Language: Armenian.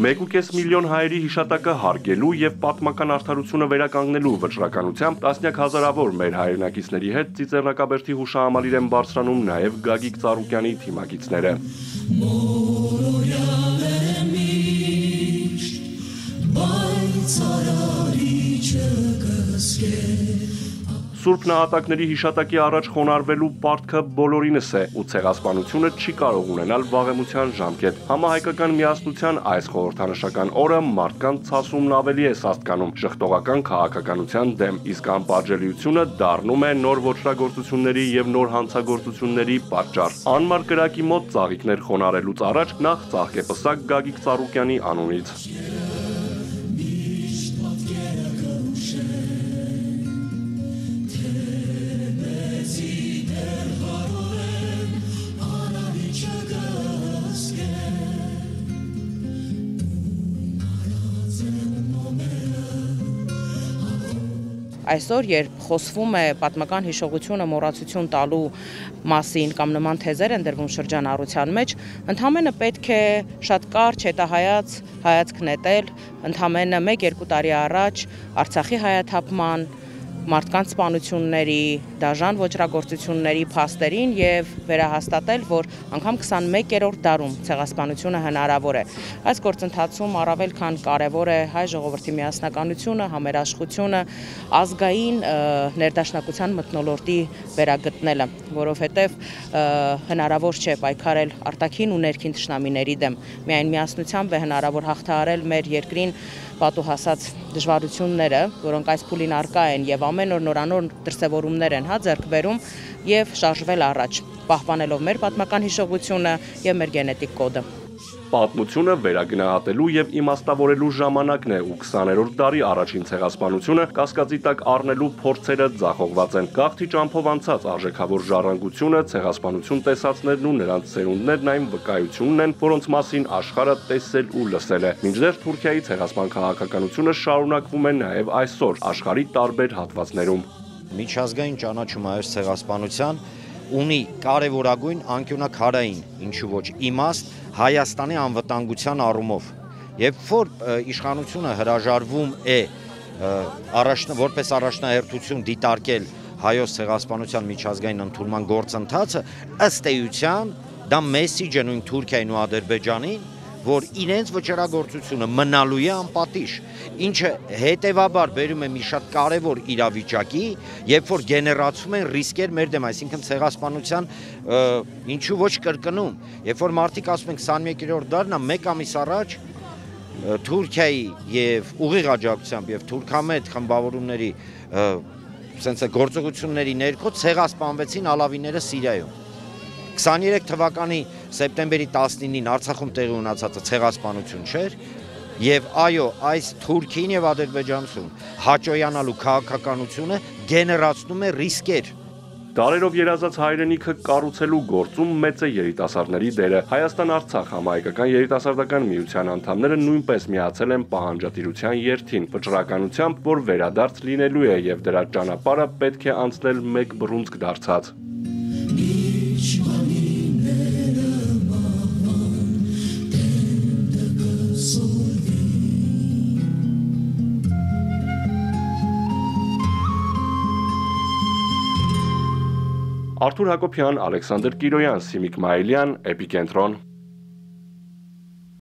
1.5 միլիոն հայերի հիշատակը հարգելու և պատմական արդարությունը վերականգնելու վճռականությամբ տասնյակ հազարավոր մեր հայրենակիցների հետ Ծիծեռնակաբերդի հուշահամալիր են բարձրանում նաև Գագիկ Ծառուկյանի թիմակիցները։ Սուրբ նահատակների հիշատակի առաջ խոնարհվելու պարտքը բոլորինս է, ու ցեղասպանությունը չի կարող ունենալ վաղեմության ժամկետ։ Համահայկական միասնության այս խորհրդանշական օրը մարդկանց ցասումն ավելի է սաստկանում ժխտողական քաղաքականության դեմ, իսկ անպատժելիությունը դառնում է նոր ոճրագործությունների և նոր հանցագործությունների պատճառ։ Անմար կրակի մոտ ծաղիկներ խոնարհելուց առաջ նախ ծաղկեպսակ Գագիկ Ծառուկյանի անունից։ Այսօր, երբ խոսվում է պատմական հիշողությունը մոռացություն տալու մասին կամ նման թեզեր են դրվում շրջանառության մեջ, ընդամենը պետք է շատ կարճ հայացք նետել ընդամենը 1-2 տարի առաջ Արցախի հայաթափման, մարդկանց սպանությունների, դաժան ոճրագործությունների փաստերին և վերահաստատել, որ անգամ 21-րդ դարում ցեղասպանությունը հնարավոր է։ Այս գործընթացում առավել քան կարևոր է հայ ժողովրդի միասնականությունը, համերաշխությունը, ազգային ներդաշնակության մթնոլորտի վերագտնելը, որովհետև հնարավոր չէ պայքարել արտաքին ու ներքին թշնամիների դեմ։ Միայն միասնությամբ է հնարավոր հաղթահարել մեր երկրին պատուհասած դժվարությունները, որոնք այս փուլին առկա են և ամեն օր նորանոր դրսևորումներ են ձեռք բերում և շարժվել առաջ, պահպանելով մեր պատմական հիշողությունը և մեր գենետիկ կոդը։ Պատմությունը վերագնահատելու և իմաստավորելու ժամանակն է ու 20-րդ դարի առաջին ցեղասպանությունը կասկածի տակ առնելու փորձերը ձախողված են։ Գաղթի ճամփով անցած արժեքավոր ժառանգությունը, ցեղասպանություն տեսածներն ու նրանց սերունդներն այն վկայությունն են, որոնց մասին աշխարհը տեսել ու լսել է։ Մինչդեռ Թուրքիայի ցեղասպան քաղաքականությունը շարունակվում է նաև այսօր աշխարհի տարբեր հատվածներում։ Միջազգային ճանաչումը այս ցեղասպանության ունի կարևորագույն անկյունաքարային, ինչու ոչ իմաստ Հայաստանի անվտանգության առումով, երբ որ իշխանությունը հրաժարվում է որպես առաջնահերթություն դիտարկել հայոց ցեղասպանության միջազգային ընդունման գործընթացը, ըստ էության դա մեսիջ է նույն Թուրքիային ու Ադրբեջանին, որ իրենց վճռագործությունը մնալու է անպատիժ, ինչը հետևաբար բերում է մի շատ կարևոր իրավիճակի, երբ որ գեներացվում են ռիսկեր մեր դեմ, այսինքն ցեղասպանության ինչու ոչ կրկնում, երբ որ մարդիկ ասում են 21-րդ դարն է, 1 ամիս առաջ Թուրքիայի և ուղիղ աջակցությամբ և թուրքամետ խմբավորումների գործողությունների ներքո ցեղասպանվեցին ալավիները Սիրիայում։ 23 թվականի սեպտեմբերի 19-ին Արցախում տեղի ունեցածը ցեղասպանություն չէր, եւ այո, այս Թուրքիին եւ Ադրբեջանցուն հաճոյանալու քաղաքականությունը գեներացնում է ռիսկեր։ Դարերով երազած հայրենիքը կառուցելու գործում մեծ է երիտասարդների դերը։ Հայաստան-Արցախ համահայկական երիտասարդական միության անդամները նույնպես միացել են պահանջատիրության երթին, վճռականությամբ, որ վերադարձ լինելու է եւ դրա ճանապարհը պետք է անցնել մեկ բռունցք դարձած։ Արթուր Հակոբյան, Ալեքսանդր Կիրոյան, Սիմիկ Մայիլյան, Էպիկենտրոն։